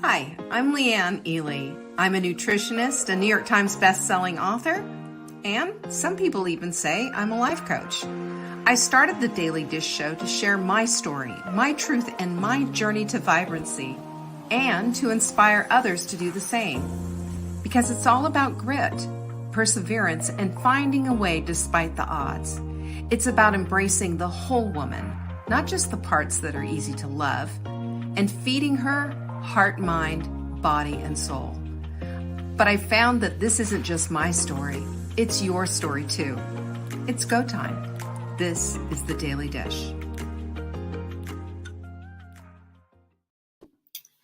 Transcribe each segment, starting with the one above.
Hi, I'm Leanne Ely. I'm a nutritionist, a New York Times best-selling author, and some people even say I'm a life coach. I started the Daily Dish Show to share my story, my truth, and my journey to vibrancy, and to inspire others to do the same. Because it's all about grit, perseverance, and finding a way despite the odds. It's about embracing the whole woman, not just the parts that are easy to love, and feeding her heart, mind, body, and soul. But I found that this isn't just my story, it's your story too. It's go time. This is the Daily Dish.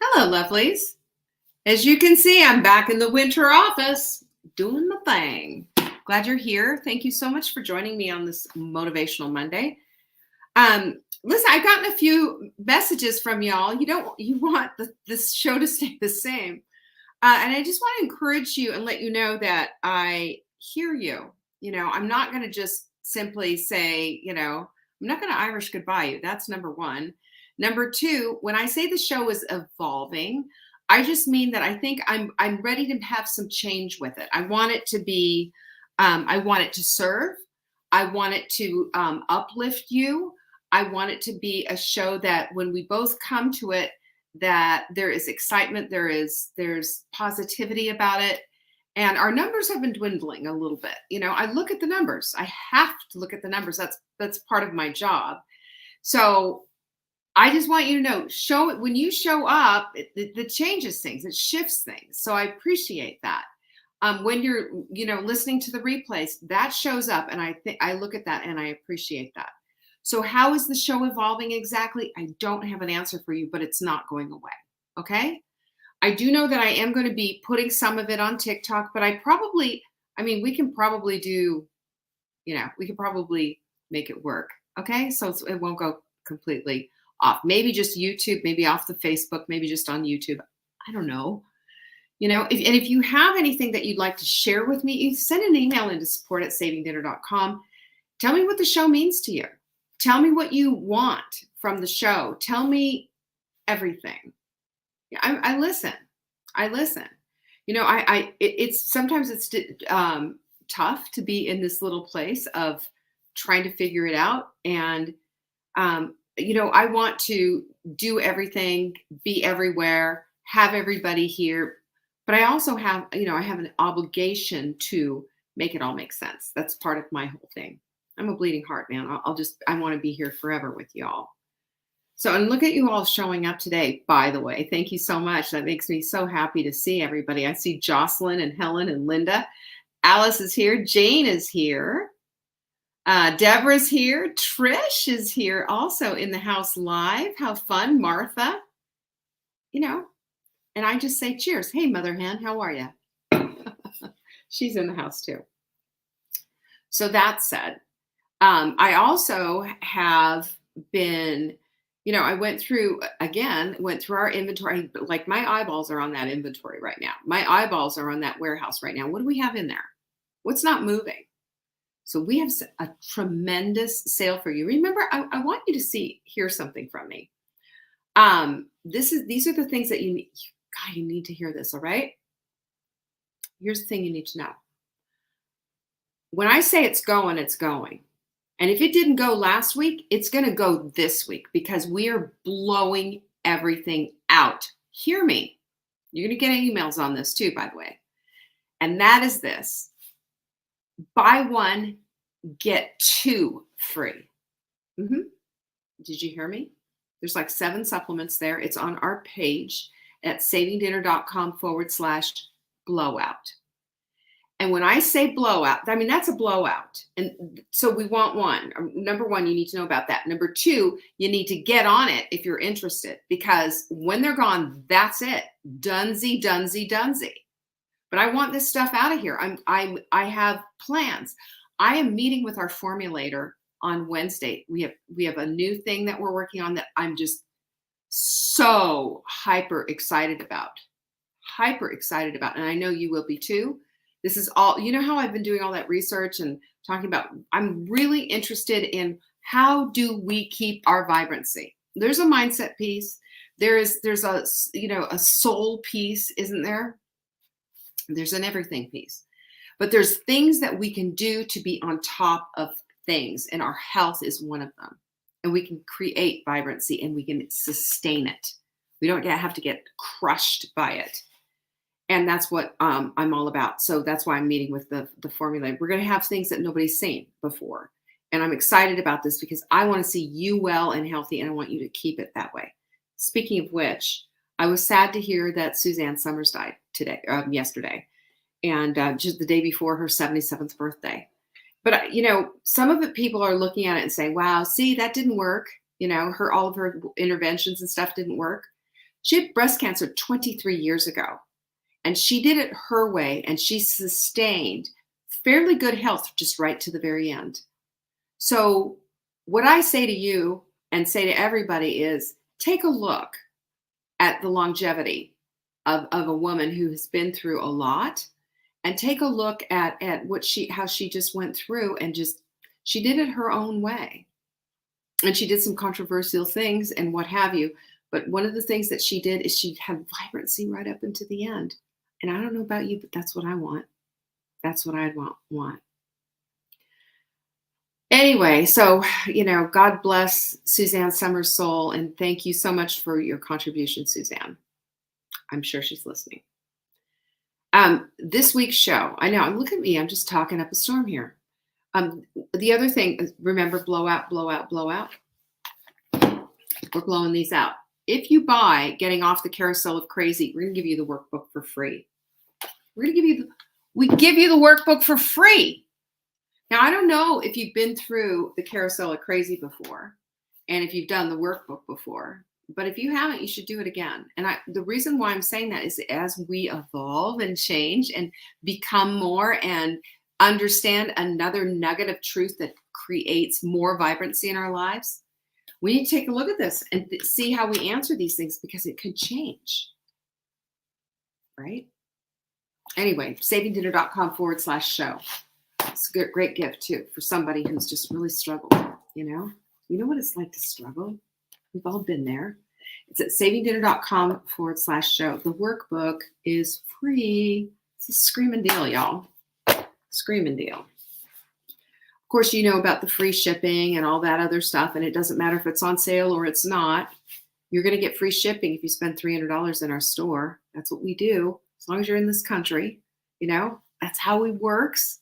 Hello, lovelies. As you can see, I'm back in the winter office doing the thing. Glad you're here. Thank you so much for joining me on this Motivational Monday. Listen, I've gotten a few messages from y'all. You want this show to stay the same. And I just want to encourage you and let you know that I hear you. I'm not going to just simply say, I'm not going to Irish goodbye you. That's number one. Number two, when I say the show is evolving, I just mean that I think I'm ready to have some change with it. I want it to be, I want it to serve. I want it to uplift you. I want it to be a show that when we both come to it, that there is excitement, there's positivity about it. And our numbers have been dwindling a little bit. I look at the numbers. I have to look at the numbers. That's part of my job. So I just want you to know, when you show up, it changes things, it shifts things. So I appreciate that. When you're, listening to the replays, that shows up, and I look at that and I appreciate that. So how is the show evolving exactly? I don't have an answer for you, but it's not going away. Okay. I do know that I am going to be putting some of it on TikTok, but we can probably do, we can probably make it work. Okay. So it won't go completely off. Maybe just YouTube, maybe off the Facebook, maybe just on YouTube. I don't know. If you have anything that you'd like to share with me, you send an email into support@savingdinner.com. Tell me what the show means to you. Tell me what you want from the show. Tell me everything. I listen. Sometimes it's tough to be in this little place of trying to figure it out. And, I want to do everything, be everywhere, have everybody here. But I also have, I have an obligation to make it all make sense. That's part of my whole thing. I'm a bleeding heart, man. I want to be here forever with y'all. So, and look at you all showing up today, by the way. Thank you so much. That makes me so happy to see everybody. I see Jocelyn and Helen and Linda. Alice is here. Jane is here. Deborah's here. Trish is here also in the house live. How fun. Martha. And I just say cheers. Hey, Mother Hen, how are you? She's in the house too. So that said, I also have been, I went through our inventory. Like my eyeballs are on that inventory right now. My eyeballs are on that warehouse right now. What do we have in there? What's not moving? So we have a tremendous sale for you. Remember, I want you to hear something from me. These are the things that you need. God, you need to hear this, all right? Here's the thing you need to know. When I say it's going, it's going. And if it didn't go last week, it's going to go this week because we are blowing everything out. Hear me. You're going to get emails on this too, by the way. And that is this. Buy one, get two free. Did you hear me? There's like 7 supplements there. It's on our page at savingdinner.com/blowout. And when I say blowout, that's a blowout. And so we want one. Number one, you need to know about that. Number two, you need to get on it if you're interested, because when they're gone, that's it. Dunsy, dunsy, dunsy. But I want this stuff out of here. I have plans. I am meeting with our formulator on Wednesday. We have a new thing that we're working on that I'm just so hyper excited about. And I know you will be too. This is all, how I've been doing all that research and talking about, I'm really interested in how do we keep our vibrancy? There's a mindset piece. There's a soul piece, isn't there? There's an everything piece. But there's things that we can do to be on top of things, and our health is one of them. And we can create vibrancy and we can sustain it. We don't have to get crushed by it. And that's what I'm all about. So that's why I'm meeting with the formula. We're going to have things that nobody's seen before. And I'm excited about this because I want to see you well and healthy, and I want you to keep it that way. Speaking of which, I was sad to hear that Suzanne Summers died yesterday, and just the day before her 77th birthday. But some of it, people are looking at it and saying, "Wow, see, that didn't work." All of her interventions and stuff didn't work. She had breast cancer 23 years ago, and she did it her way, and she sustained fairly good health just right to the very end. So what I say to you and say to everybody is, take a look at the longevity of a woman who has been through a lot, and take a look at how she just went through, and she did it her own way. And she did some controversial things and what have you. But one of the things that she did is she had vibrancy right up into the end. And I don't know about you, but that's what I want. That's what I'd want. Anyway, so, God bless Suzanne Summers' soul. And thank you so much for your contribution, Suzanne. I'm sure she's listening. This week's show, I know, look at me, I'm just talking up a storm here. The other thing, remember, blow out, blow out, blow out. We're blowing these out. If you buy Getting Off the Carousel of Crazy, we're going to give you the workbook for free. We give you the workbook for free. Now, I don't know if you've been through the Carousel of Crazy before, and if you've done the workbook before, but if you haven't, you should do it again. And the reason why I'm saying that is as we evolve and change and become more and understand another nugget of truth that creates more vibrancy in our lives, we need to take a look at this and see how we answer these things, because it could change, right? Anyway, savingdinner.com/show. It's a great gift too for somebody who's just really struggled. You know what it's like to struggle. We've all been there. It's at savingdinner.com/show. The workbook is free. It's a screaming deal, y'all. Screaming deal. Of course, you know about the free shipping and all that other stuff, and it doesn't matter if it's on sale or it's not. You're going to get free shipping if you spend $300 in our store. That's what we do. As long as you're in this country, that's how it works.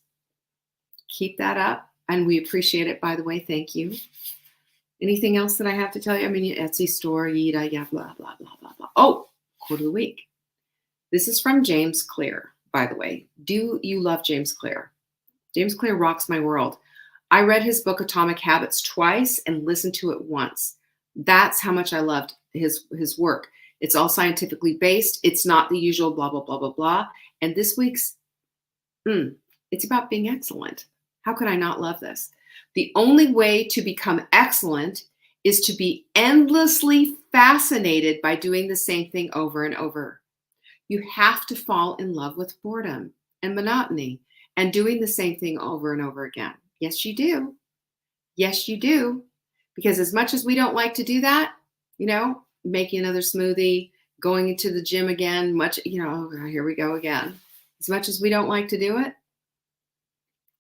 Keep that up, and we appreciate it, by the way. Thank you. Anything else that I have to tell you? I mean, Etsy store, blah, blah, blah, blah, blah. Oh, quote of the week. This is from James Clear, by the way. Do you love James Clear? James Clear rocks my world. I read his book, Atomic Habits, twice and listened to it once. That's how much I loved his work. It's all scientifically based. It's not the usual blah, blah, blah, blah, blah. And this week's, it's about being excellent. How could I not love this? The only way to become excellent is to be endlessly fascinated by doing the same thing over and over. You have to fall in love with boredom and monotony and doing the same thing over and over again. Yes, you do. Yes, you do. Because as much as we don't like to do that, making another smoothie, going into the gym again, here we go again. As much as we don't like to do it,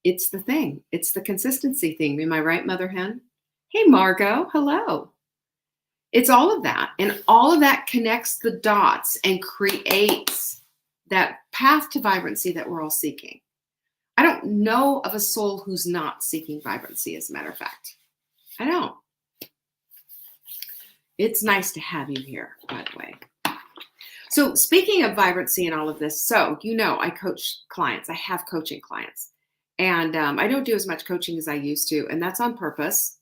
it's the thing. It's the consistency thing. Am I right, Mother Hen? Hey, Margot. Hello. It's all of that. And all of that connects the dots and creates that path to vibrancy that we're all seeking. I don't know of a soul who's not seeking vibrancy, as a matter of fact. I don't. It's nice to have you here, by the way. So speaking of vibrancy and all of this, I coach clients. I have coaching clients. And I don't do as much coaching as I used to. And that's on purpose.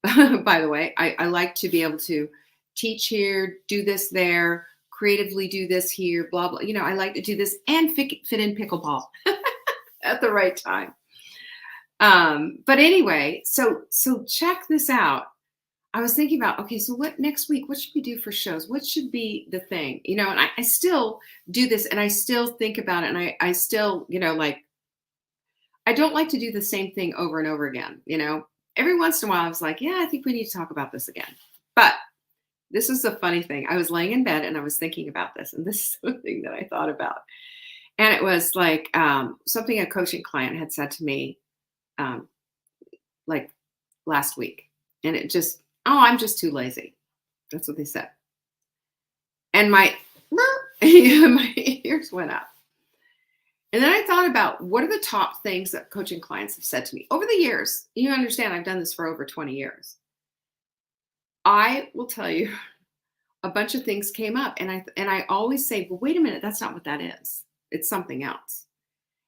By the way, I like to be able to teach here, do this there, creatively do this here, blah, blah. I like to do this and fit in pickleball at the right time. But anyway, so check this out. I was thinking about, okay, so what next week? What should we do for shows? What should be the thing? And I still do this, and I still think about it, and I still, I don't like to do the same thing over and over again. Every once in a while I was like, yeah, I think we need to talk about this again. But this is the funny thing. I was laying in bed and I was thinking about this, and this is something that I thought about. And it was like something a coaching client had said to me um, like last week. And it just, oh, I'm just too lazy. That's what they said. And my my ears went up. And then I thought about what are the top things that coaching clients have said to me over the years. You understand, I've done this for over 20 years. I will tell you, a bunch of things came up, and I always say, well, wait a minute, that's not what that is. It's something else.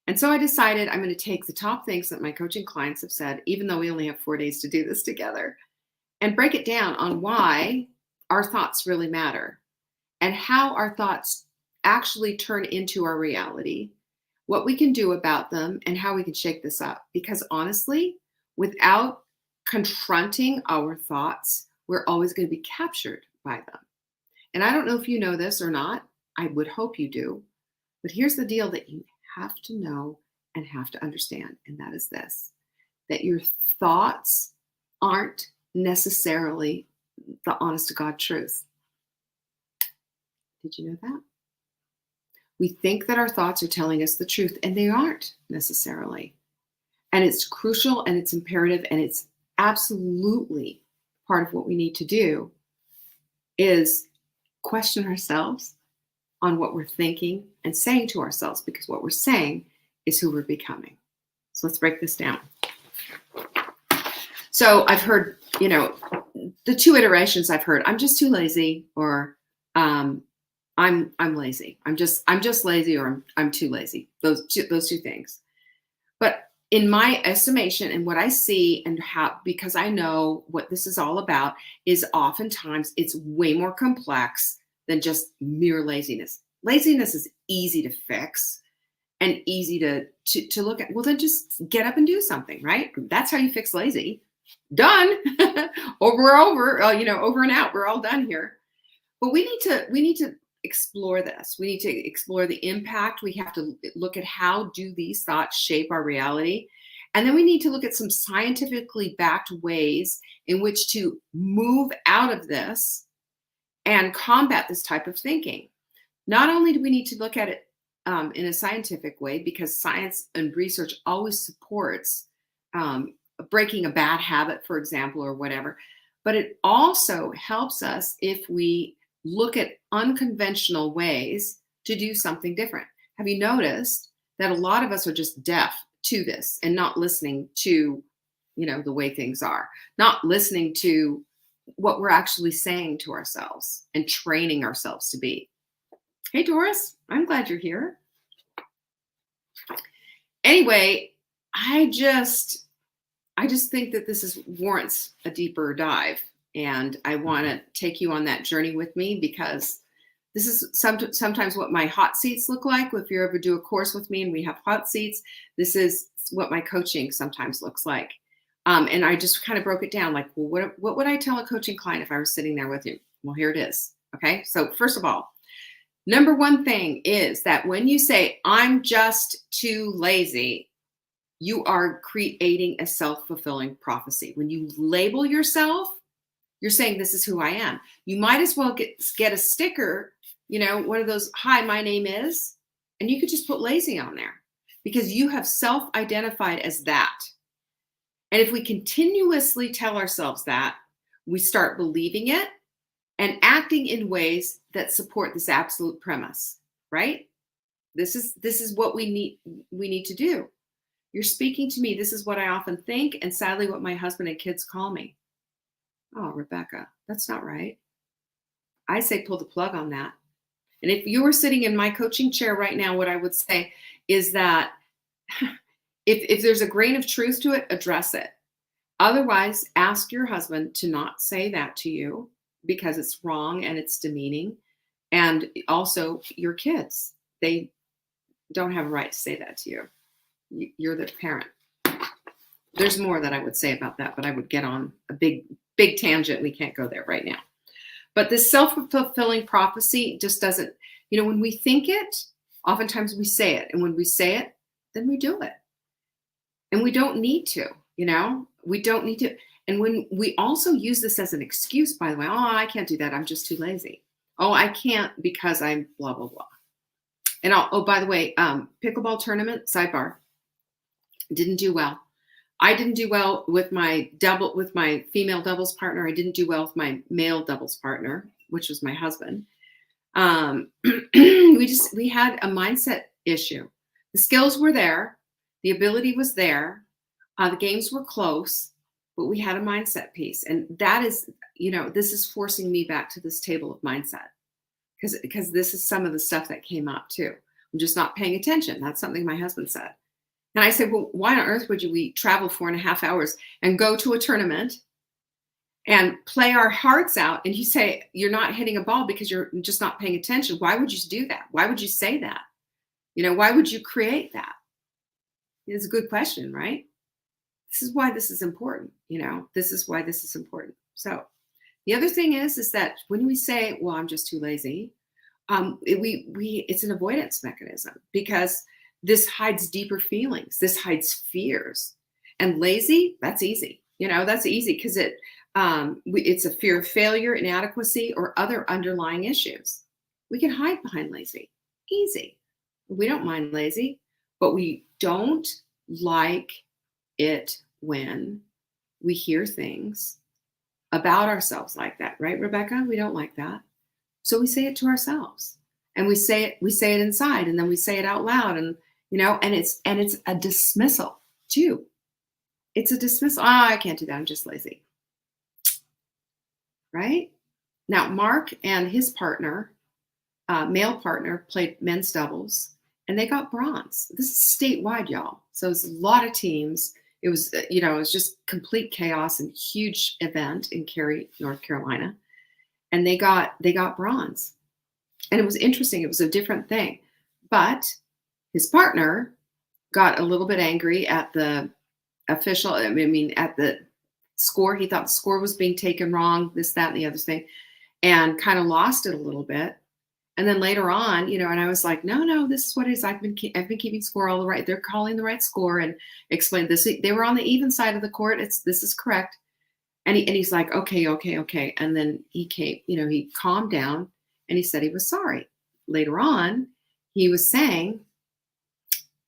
And so I decided I'm going to take the top things that my coaching clients have said, even though we only have 4 days to do this together, and break it down on why our thoughts really matter and how our thoughts actually turn into our reality, what we can do about them, and how we can shake this up. Because honestly, without confronting our thoughts, we're always going to be captured by them. And I don't know if you know this or not. I would hope you do. But here's the deal that you have to know and have to understand, and that is this, that your thoughts aren't necessarily the honest to God truth. Did you know that? We think that our thoughts are telling us the truth, and they aren't necessarily. And it's crucial, and it's imperative, and it's absolutely part of what we need to do is question ourselves on what we're thinking and saying to ourselves, because what we're saying is who we're becoming. So let's break this down. So I've heard, the two iterations I've heard, I'm just too lazy, or I'm lazy. I'm just lazy, or I'm too lazy. Those two things. But in my estimation and what I see and how, because I know what this is all about, is oftentimes it's way more complex than just mere laziness. Laziness is easy to fix and easy to look at. Well, then just get up and do something, right? That's how you fix lazy. Done. over and out. We're all done here. But we need to explore this. We need to explore the impact. We have to look at how do these thoughts shape our reality. And then we need to look at some scientifically backed ways in which to move out of this and combat this type of thinking. Not only do we need to look at it in a scientific way, because science and research always supports breaking a bad habit, for example, or whatever, but it also helps us if we look at unconventional ways to do something different. Have you noticed that a lot of us are just deaf to this and not listening to, the way things are, not listening to what we're actually saying to ourselves and training ourselves to be? Hey, Doris, I'm glad you're here. Anyway, I just think that this warrants a deeper dive. And I want to take you on that journey with me, because this is sometimes what my hot seats look like. If you ever do a course with me and we have hot seats, this is what my coaching sometimes looks like. And I just kind of broke it down like, well, what would I tell a coaching client if I was sitting there with you? Well, here it is. Okay. So first of all, number one thing is that when you say, I'm just too lazy, you are creating a self-fulfilling prophecy. When you label yourself, you're saying, this is who I am. You might as well get a sticker, one of those, hi, my name is, and you could just put lazy on there, because you have self-identified as that. And if we continuously tell ourselves that, we start believing it and acting in ways that support this absolute premise, right? This is what we need to do. You're speaking to me. This is what I often think, and sadly what my husband and kids call me. Oh, Rebecca, that's not right. I say pull the plug on that. And if you were sitting in my coaching chair right now, what I would say is that if there's a grain of truth to it, address it. Otherwise, ask your husband to not say that to you, because it's wrong and it's demeaning. And also your kids, they don't have a right to say that to you. You're the parent. There's more that I would say about that, but I would get on a big tangent. We can't go there right now. But this self-fulfilling prophecy just doesn't, when we think it, oftentimes we say it. And when we say it, then we do it. And we don't need to, we don't need to. And when we also use this as an excuse, by the way, oh, I can't do that. I'm just too lazy. Oh, I can't because I'm blah, blah, blah. And oh, by the way, pickleball tournament, sidebar, didn't do well. I didn't do well with my female doubles partner. I didn't do well with my male doubles partner, which was my husband. We had a mindset issue. The skills were there, the ability was there, the games were close, but we had a mindset piece, and that is, this is forcing me back to this table of mindset because this is some of the stuff that came up too. I'm just not paying attention. That's something my husband said. And I said, well, why on earth would we travel 4.5 hours and go to a tournament and play our hearts out? And you say you're not hitting a ball because you're just not paying attention. Why would you do that? Why would you say that? Why would you create that? It's a good question, right? This is why this is important. This is why this is important. So the other thing is that when we say, well, I'm just too lazy, it's an avoidance mechanism because this hides deeper feelings. This hides fears. And lazy, that's easy. That's easy because it's a fear of failure, inadequacy, or other underlying issues. We can hide behind lazy. Easy. We don't mind lazy, but we don't like it when we hear things about ourselves like that, right, Rebecca? We don't like that. So we say it to ourselves. And we say it inside, and then we say it out loud, and and it's a dismissal too. It's a dismissal. I can't do that. I'm just lazy. Right? Now, Mark and his partner, male partner, played men's doubles, and they got bronze. This is statewide, y'all. So it's a lot of teams. It was, it was just complete chaos and huge event in Cary, North Carolina. And they got bronze. And it was interesting. It was a different thing. But his partner got a little bit angry at the official, at the score. He thought the score was being taken wrong, this, that, and the other thing, and kind of lost it a little bit. And then later on, and I was like, no, this is what it is. I've been keeping score all the right. They're calling the right score and explained this. They were on the even side of the court. This is correct. And he's like, okay. And then he came, he calmed down and he said he was sorry. Later on, he was saying,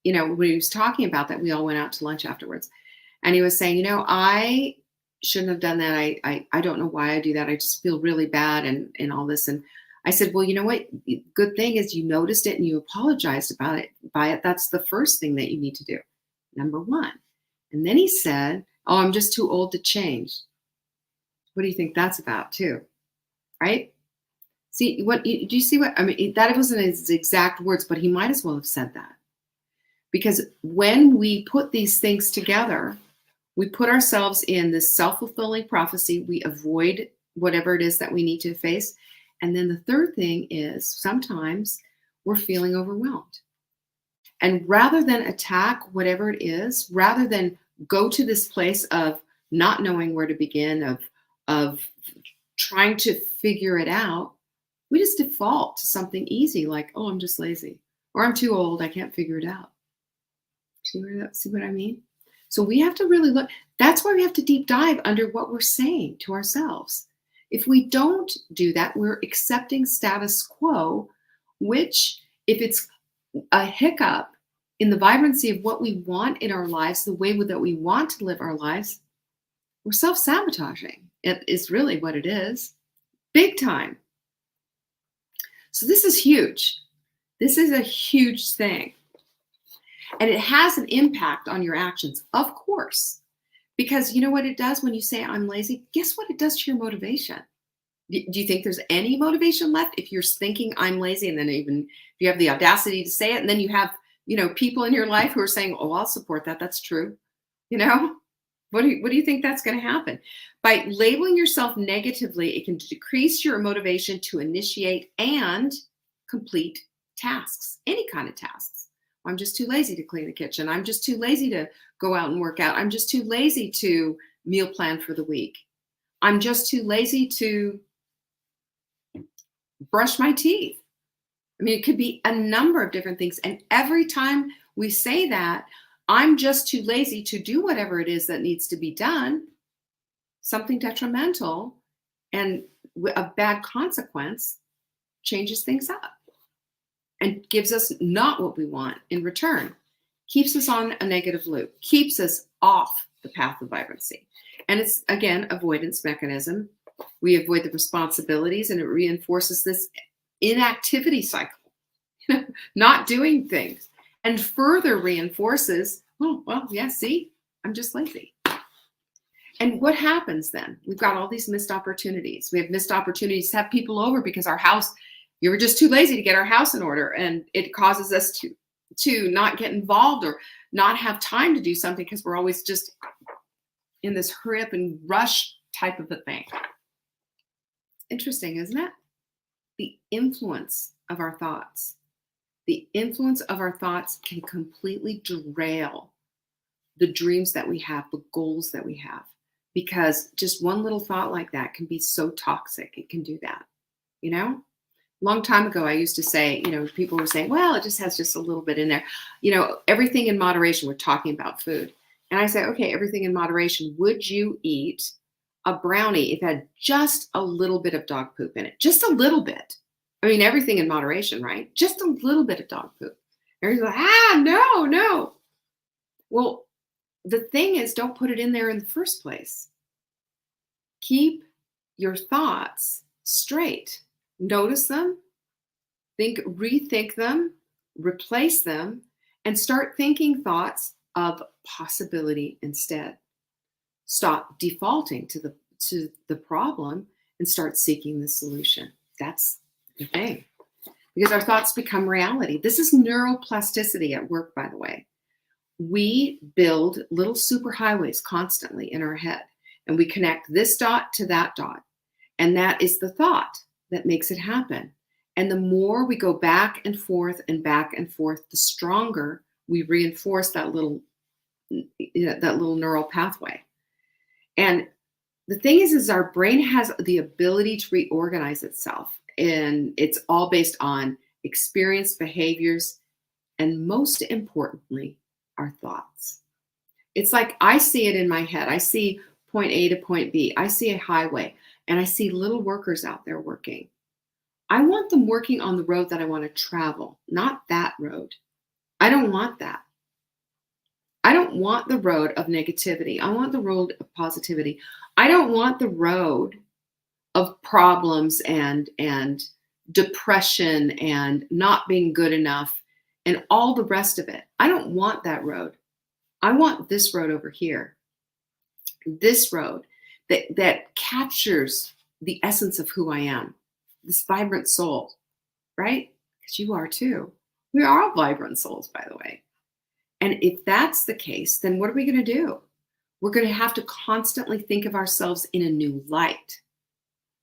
when he was talking about that, we all went out to lunch afterwards. And he was saying, I shouldn't have done that. I don't know why I do that. I just feel really bad and all this. And I said, well, you know what? Good thing is you noticed it and you apologized about it. That's the first thing that you need to do. Number one. And then he said, oh, I'm just too old to change. What do you think that's about too? Right? See, do you see what, that wasn't his exact words, but he might as well have said that. Because when we put these things together, we put ourselves in this self-fulfilling prophecy. We avoid whatever it is that we need to face. And then the third thing is sometimes we're feeling overwhelmed. And rather than attack whatever it is, rather than go to this place of not knowing where to begin, of trying to figure it out, we just default to something easy like, oh, I'm just lazy, or I'm too old, I can't figure it out. See what I mean? So we have to really look. That's why we have to deep dive under what we're saying to ourselves. If we don't do that, we're accepting status quo, which, if it's a hiccup in the vibrancy of what we want in our lives, the way that we want to live our lives, we're self-sabotaging. It is really what it is. Big time. So this is huge. This is a huge thing. And it has an impact on your actions, of course. Because you know what it does when you say I'm lazy? Guess what it does to your motivation? Do you think there's any motivation left if you're thinking I'm lazy, and then even if you have the audacity to say it, and then you have, people in your life who are saying, oh, I'll support that. That's true. What do you think that's going to happen? By labeling yourself negatively, it can decrease your motivation to initiate and complete tasks, any kind of tasks. I'm just too lazy to clean the kitchen. I'm just too lazy to go out and work out. I'm just too lazy to meal plan for the week. I'm just too lazy to brush my teeth. It could be a number of different things. And every time we say that, I'm just too lazy to do whatever it is that needs to be done, something detrimental and a bad consequence changes things up and gives us not what we want in return, keeps us on a negative loop, keeps us off the path of vibrancy. And it's, again, avoidance mechanism. We avoid the responsibilities, and it reinforces this inactivity cycle, not doing things, and further reinforces, oh, well, yeah, see, I'm just lazy. And what happens then? We've got all these missed opportunities. We have missed opportunities to have people over because our house, you were just too lazy to get our house in order. And it causes us to not get involved or not have time to do something because we're always just in this hurry up and rush type of a thing. Interesting, isn't it? The influence of our thoughts. The influence of our thoughts can completely derail the dreams that we have, the goals that we have, because just one little thought like that can be so toxic. It can do that, you know? Long time ago, I used to say, people were saying, well, it just has just a little bit in there. Everything in moderation. We're talking about food. And I say, okay, everything in moderation. Would you eat a brownie if it had just a little bit of dog poop in it? Just a little bit. I mean, everything in moderation, right? Just a little bit of dog poop. Everybody's like, no. Well, the thing is, don't put it in there in the first place. Keep your thoughts straight. Notice them, rethink them, replace them, and start thinking thoughts of possibility instead. Stop defaulting to the problem and start seeking the solution. That's the thing. Because our thoughts become reality. This is neuroplasticity at work, by the way. We build little superhighways constantly in our head, and we connect this dot to that dot. And that is the thought that makes it happen. And the more we go back and forth, the stronger we reinforce that little neural pathway. And the thing is our brain has the ability to reorganize itself. And it's all based on experience, behaviors, and most importantly, our thoughts. It's like I see it in my head. I see point A to point B. I see a highway, and I see little workers out there working. I want them working on the road that I want to travel, not that road. I don't want that. I don't want the road of negativity. I want the road of positivity. I don't want the road of problems and depression and not being good enough and all the rest of it. I don't want that road. I want this road over here. This road that captures the essence of who I am, this vibrant soul, right? Because you are too. We are all vibrant souls, by the way. And if that's the case, then what are we going to do? We're going to have to constantly think of ourselves in a new light.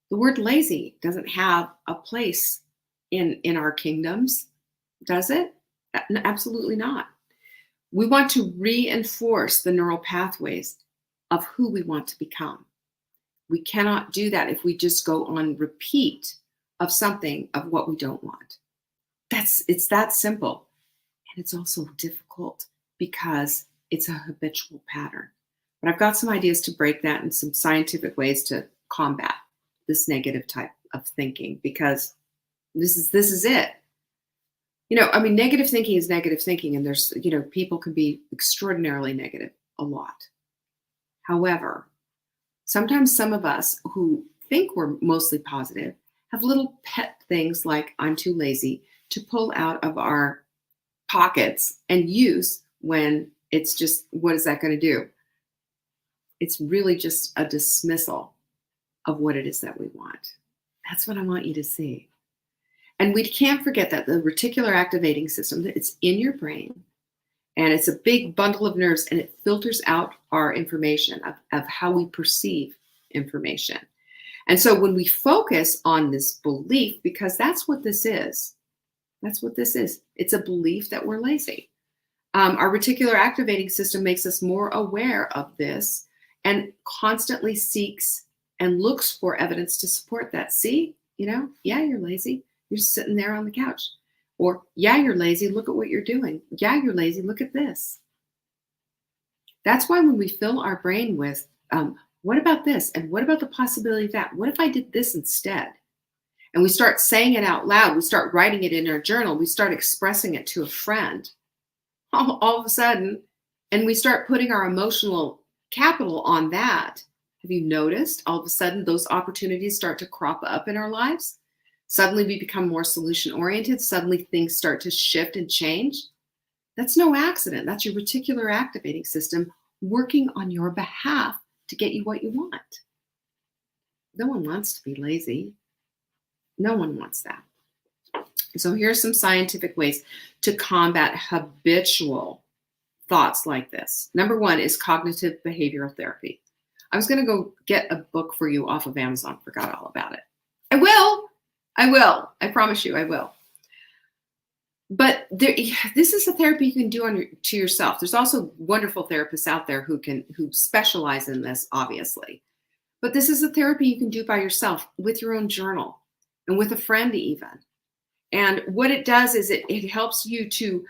The word lazy doesn't have a place in our kingdoms, does it? Absolutely not. We want to reinforce the neural pathways of who we want to become. We cannot do that if we just go on repeat of something of what we don't want. It's that simple. And it's also difficult because it's a habitual pattern. But I've got some ideas to break that and some scientific ways to combat this negative type of thinking, because this is it. Negative thinking is negative thinking, and there's, people can be extraordinarily negative a lot. However, sometimes some of us who think we're mostly positive have little pet things like I'm too lazy to pull out of our pockets and use when it's just, what is that going to do? It's really just a dismissal of what it is that we want. That's what I want you to see. And we can't forget that the reticular activating system, it's in your brain, and it's a big bundle of nerves, and it filters out our information of how we perceive information. And so when we focus on this belief, because that's what this is, it's a belief that we're lazy. Our reticular activating system makes us more aware of this and constantly seeks and looks for evidence to support that. See, yeah, you're lazy. You're sitting there on the couch. Or, yeah, you're lazy. Look at what you're doing. Yeah, you're lazy. Look at this. That's why when we fill our brain with What about this? And what about the possibility of that? What if I did this instead? And we start saying it out loud. We start writing it in our journal. We start expressing it to a friend. All of a sudden, and we start putting our emotional capital on that. Have you noticed all of a sudden those opportunities start to crop up in our lives? Suddenly we become more solution oriented. Suddenly things start to shift and change. That's no accident. That's your reticular activating system working on your behalf to get you what you want. No one wants to be lazy. No one wants that. So here's some scientific ways to combat habitual thoughts like this. Number one is cognitive behavioral therapy. I was going to go get a book for you off of Amazon. Forgot all about it. I will. I promise you I will. But this is a therapy you can do to yourself. There's also wonderful therapists out there who specialize in this, obviously. But this is a therapy you can do by yourself with your own journal and with a friend even. And what it does is it helps you to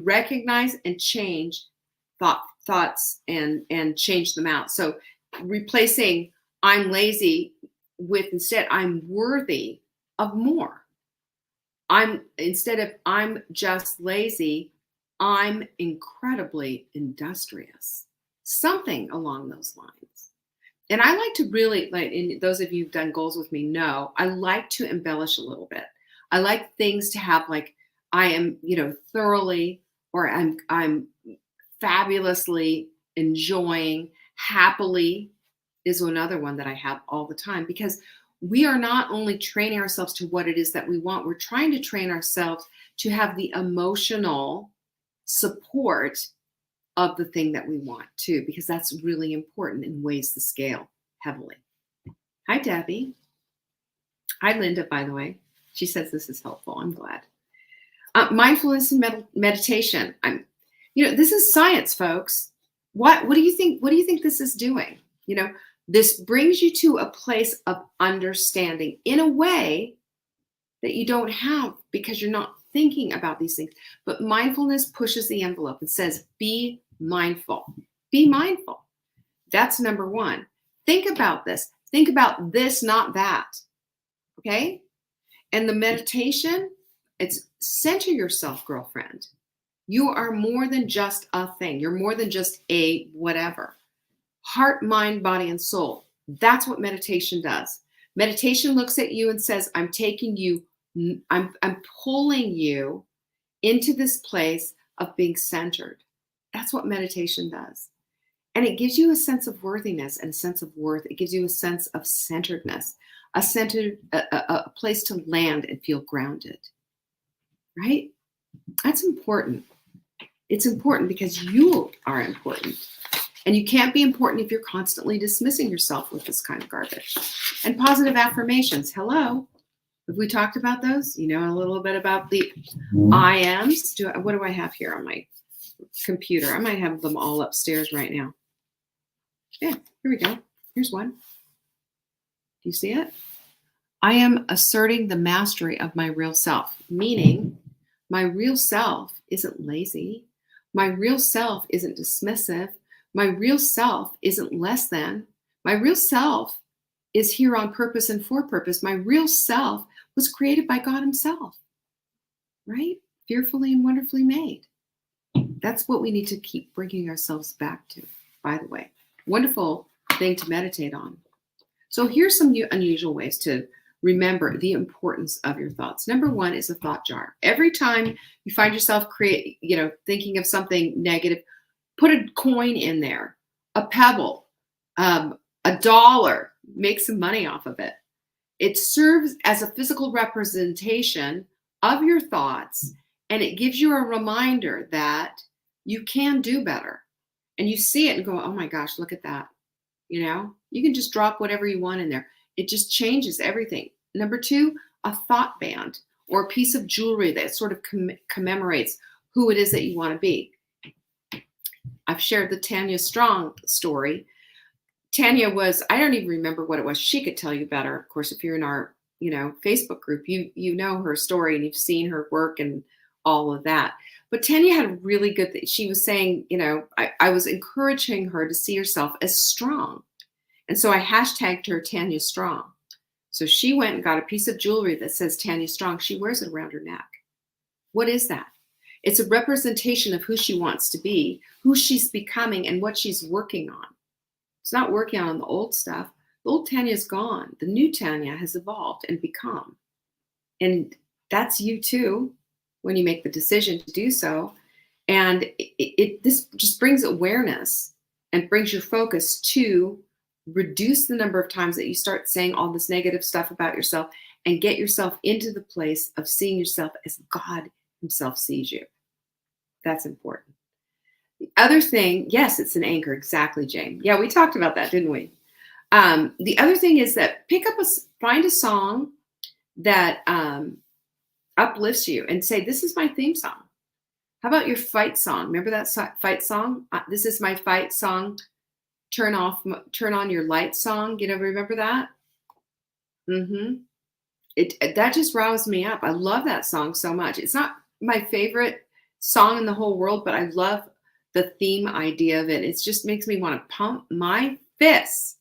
recognize and change thoughts and change them out. So replacing I'm lazy with instead I'm worthy of more. Instead of I'm just lazy, I'm incredibly industrious. Something along those lines. And I like to really, and those of you who've done goals with me know, I like to embellish a little bit. I like things to have like, I am, thoroughly, or I'm fabulously enjoying, happily is another one that I have all the time, because we are not only training ourselves to what it is that we want, we're trying to train ourselves to have the emotional support of the thing that we want too, because that's really important and weighs the scale heavily. Hi, Debbie. Hi, Linda, by the way. She says this is helpful. I'm glad. Mindfulness and meditation. This is science, folks. What do you think? What do you think this is doing? This brings you to a place of understanding in a way that you don't have because you're not thinking about these things. But mindfulness pushes the envelope and says, be mindful. Be mindful. That's number one. Think about this. Think about this, not that. Okay? And the meditation, it's center yourself, girlfriend. You are more than just a thing. You're more than just a whatever. Heart, mind, body, and soul. That's what meditation does. Meditation looks at you and says, I'm taking you, I'm pulling you into this place of being centered. That's what meditation does. And it gives you a sense of worthiness and a sense of worth. It gives you a sense of centeredness, a place to land and feel grounded. Right? That's important. It's important because you are important. And you can't be important if you're constantly dismissing yourself with this kind of garbage. And positive affirmations. Hello. Have we talked about those? A little bit about the I ams. What do I have here on my computer? I might have them all upstairs right now. Yeah, here we go. Here's one. Do you see it? I am asserting the mastery of my real self, meaning my real self isn't lazy. My real self isn't dismissive. My real self isn't less than. My real self is here on purpose and for purpose. My real self was created by God himself, right? Fearfully and wonderfully made. That's what we need to keep bringing ourselves back to, by the way. Wonderful thing to meditate on. So here's some unusual ways to remember the importance of your thoughts. Number one is a thought jar. Every time you find yourself thinking of something negative, put a coin in there, a pebble, $1, make some money off of it. It serves as a physical representation of your thoughts, and it gives you a reminder that you can do better. And you see it and go, oh my gosh, look at that. You can just drop whatever you want in there. It just changes everything. Number two, a thought band or a piece of jewelry that sort of commemorates who it is that you want to be. I've shared the Tanya Strong story. Tanya was, I don't even remember what it was. She could tell you better. Of course, if you're in our, Facebook group, you know her story and you've seen her work and all of that. But Tanya had a really good thing. She was saying, I was encouraging her to see herself as strong. And so I hashtagged her Tanya Strong. So she went and got a piece of jewelry that says Tanya Strong. She wears it around her neck. What is that? It's a representation of who she wants to be, who she's becoming, and what she's working on. It's not working on the old stuff. The old Tanya's gone. The new Tanya has evolved and become. And that's you too, when you make the decision to do so. And this just brings awareness and brings your focus to reduce the number of times that you start saying all this negative stuff about yourself and get yourself into the place of seeing yourself as God himself sees you. That's important. The other thing, yes, it's an anchor. Exactly, Jane. Yeah, we talked about that, didn't we? The other thing is that find a song that uplifts you and say, this is my theme song. How about your fight song? Remember that fight song? This is my fight song. Turn on your light song. Remember that? That just roused me up. I love that song so much. It's not my favorite song in the whole world, but I love the theme idea of it. It just makes me want to pump my fists.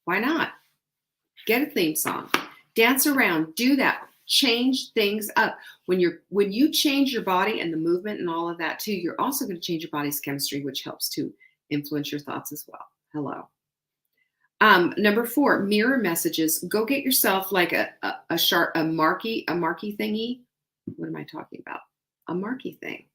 Why not? Get a theme song. Dance around. Do that. Change things up. When you change your body and the movement and all of that too, you're also going to change your body's chemistry, which helps to influence your thoughts as well. Hello. Number 4, mirror messages. Go get yourself like a marquee thingy. What am I talking about? A marquee thing.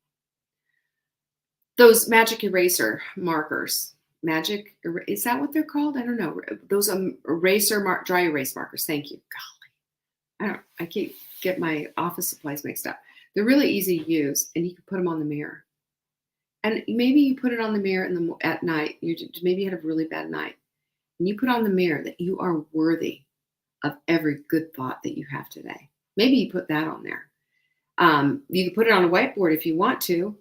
Those magic eraser markers. Is that what they're called? I don't know. Those dry erase markers. Thank you. Golly. I can't get my office supplies mixed up. They're really easy to use, and you can put them on the mirror. And maybe you put it on the mirror at night. Maybe you had a really bad night. And you put on the mirror that you are worthy of every good thought that you have today. Maybe you put that on there. You can put it on a whiteboard if you want to,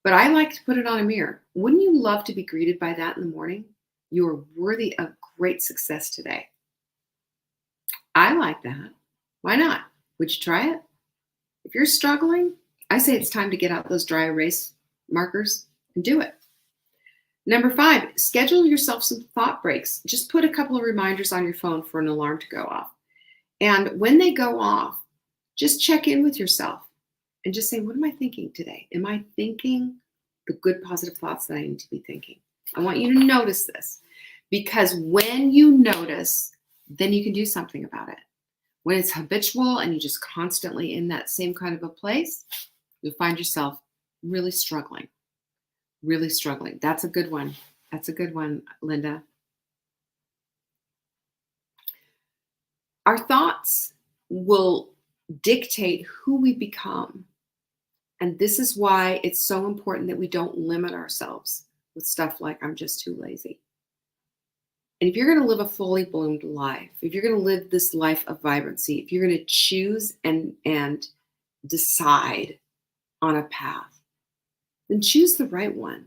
but I like to put it on a mirror. Wouldn't you love to be greeted by that in the morning? You are worthy of great success today. I like that. Why not? Would you try it? If you're struggling, I say it's time to get out those dry erase markers and do it. Number 5, schedule yourself some thought breaks. Just put a couple of reminders on your phone for an alarm to go off. And when they go off, just check in with yourself and just say, what am I thinking today? Am I thinking the good positive thoughts that I need to be thinking? I want you to notice this, because when you notice, then you can do something about it. When it's habitual and you're just constantly in that same kind of a place, you'll find yourself really struggling. Really struggling. That's a good one. That's a good one, Linda. Our thoughts will dictate who we become. And this is why it's so important that we don't limit ourselves with stuff like, I'm just too lazy. And if you're going to live a fully bloomed life, if you're going to live this life of vibrancy, if you're going to choose and decide on a path, then choose the right one.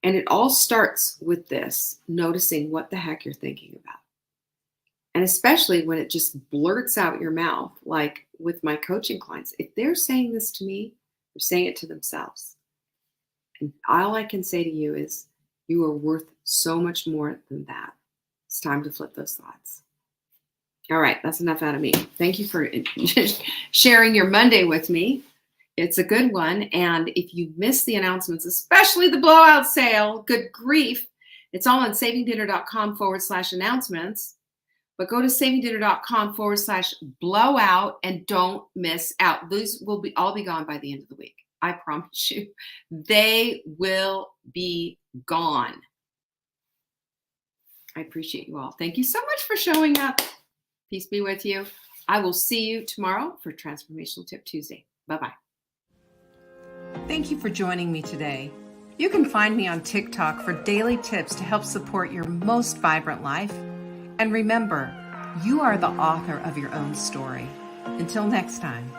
And it all starts with this, noticing what the heck you're thinking about. And especially when it just blurts out your mouth, like with my coaching clients, if they're saying this to me, they're saying it to themselves. And all I can say to you is, you are worth so much more than that. It's time to flip those thoughts. All right, that's enough out of me. Thank you for sharing your Monday with me. It's a good one. And if you missed the announcements, especially the blowout sale, good grief, it's all on savingdinner.com/announcements. But go to savingdinner.com/blowout and don't miss out. These will all be gone by the end of the week. I promise you, they will be gone. I appreciate you all. Thank you so much for showing up. Peace be with you. I will see you tomorrow for Transformational Tip Tuesday. Bye-bye. Thank you for joining me today. You can find me on TikTok for daily tips to help support your most vibrant life. And remember, you are the author of your own story. Until next time.